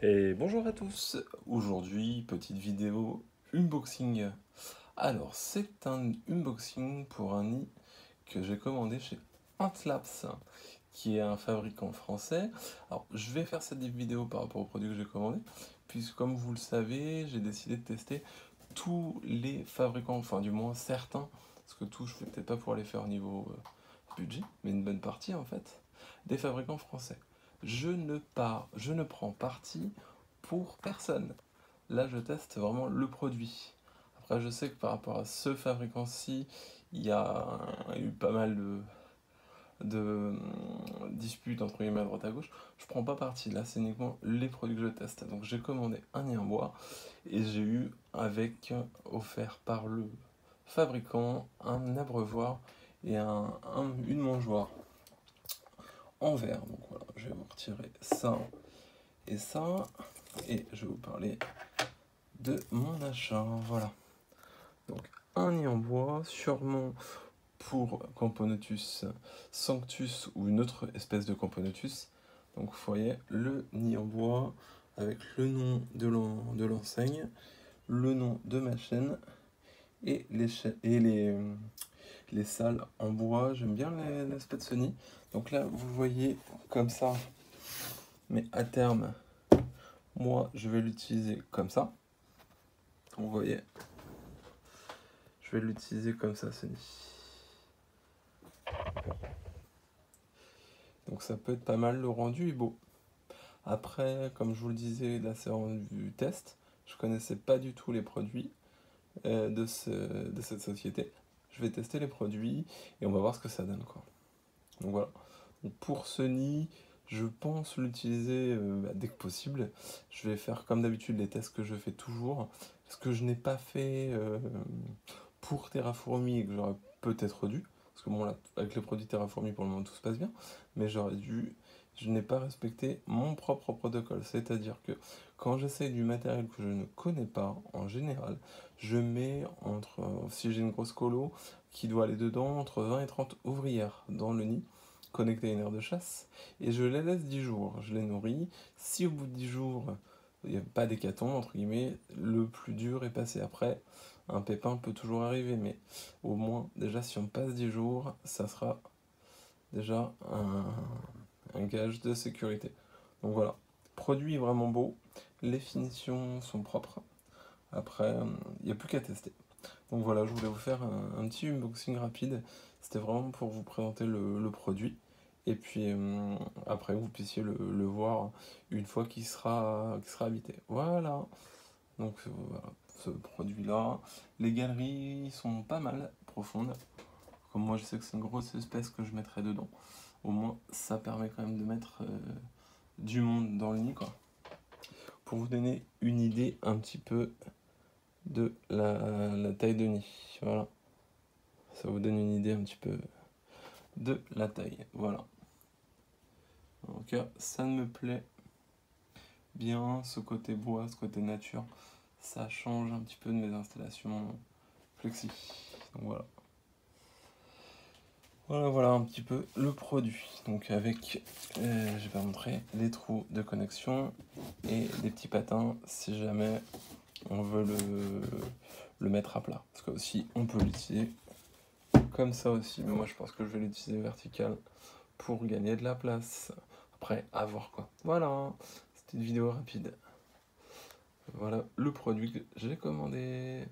Et bonjour à tous, aujourd'hui petite vidéo unboxing. Alors c'est un unboxing pour un nid que j'ai commandé chez Antlabs, qui est un fabricant français. Alors je vais faire cette vidéo par rapport au produit que j'ai commandé, puisque comme vous le savez, j'ai décidé de tester tous les fabricants, enfin du moins certains, parce que tout je ne vais peut-être pas pouvoir les faire au niveau budget, mais une bonne partie en fait, des fabricants français. Je ne prends parti pour personne. Là, je teste vraiment le produit. Après, je sais que par rapport à ce fabricant-ci, il y a eu pas mal de disputes entre guillemets à droite à gauche. Je prends pas parti. Là, c'est uniquement les produits que je teste. Donc, j'ai commandé un nid en bois et j'ai eu avec offert par le fabricant un abreuvoir et une mangeoire en verre. Donc voilà, je vais vous retirer ça et ça, et je vais vous parler de mon achat. Voilà, donc un nid en bois, sûrement pour Camponotus sanctus ou une autre espèce de Camponotus. Donc vous voyez le nid en bois avec le nom de l'enseigne, le nom de ma chaîne et les salles en bois. J'aime bien l'aspect de ce nid. Donc là, vous voyez comme ça, mais à terme, moi, je vais l'utiliser comme ça. Vous voyez, je vais l'utiliser comme ça, ce nid. Donc ça peut être pas mal, le rendu est beau. Après, comme je vous le disais la séance du test, je connaissais pas du tout les produits de cette société. Je vais tester les produits et on va voir ce que ça donne, quoi. Donc voilà. Donc pour ce nid, je pense l'utiliser dès que possible. Je vais faire comme d'habitude les tests que je fais toujours. Ce que je n'ai pas fait pour Terraformi et que j'aurais peut-être dû. Parce que bon là, avec les produits Terraformi pour le moment tout se passe bien. Mais j'aurais dû. Je n'ai pas respecté mon propre protocole. C'est-à-dire que quand j'essaie du matériel que je ne connais pas, en général, je mets entre, si j'ai une grosse colo, qui doit aller dedans, entre 20 et 30 ouvrières dans le nid, connectées à une aire de chasse, et je les laisse 10 jours. Je les nourris. Si au bout de 10 jours, il n'y a pas d'hécatombe, entre guillemets, le plus dur est passé. Après, un pépin peut toujours arriver, mais au moins, déjà, si on passe 10 jours, ça sera déjà un gage de sécurité. Donc voilà, produit est vraiment beau, les finitions sont propres. Après, il n'y a plus qu'à tester. Donc voilà, je voulais vous faire un petit unboxing rapide. C'était vraiment pour vous présenter le produit. Et puis après, vous puissiez le voir une fois qu'il sera habité. Voilà. Donc voilà, ce produit-là. Les galeries sont pas mal profondes. Comme moi, je sais que c'est une grosse espèce que je mettrai dedans. Au moins, ça permet quand même de mettre du monde dans le nid, quoi. Pour vous donner une idée un petit peu de la taille de nid. Voilà. Ça vous donne une idée un petit peu de la taille. Voilà. Donc ça me plaît bien, ce côté bois, ce côté nature. Ça change un petit peu de mes installations flexi. Donc voilà. Voilà un petit peu le produit. Donc avec, je vais montrer les trous de connexion et les petits patins si jamais on veut le mettre à plat. Parce que aussi on peut l'utiliser comme ça aussi, mais moi je pense que je vais l'utiliser vertical pour gagner de la place. Après, à voir quoi. Voilà, c'était une vidéo rapide. Voilà le produit que j'ai commandé.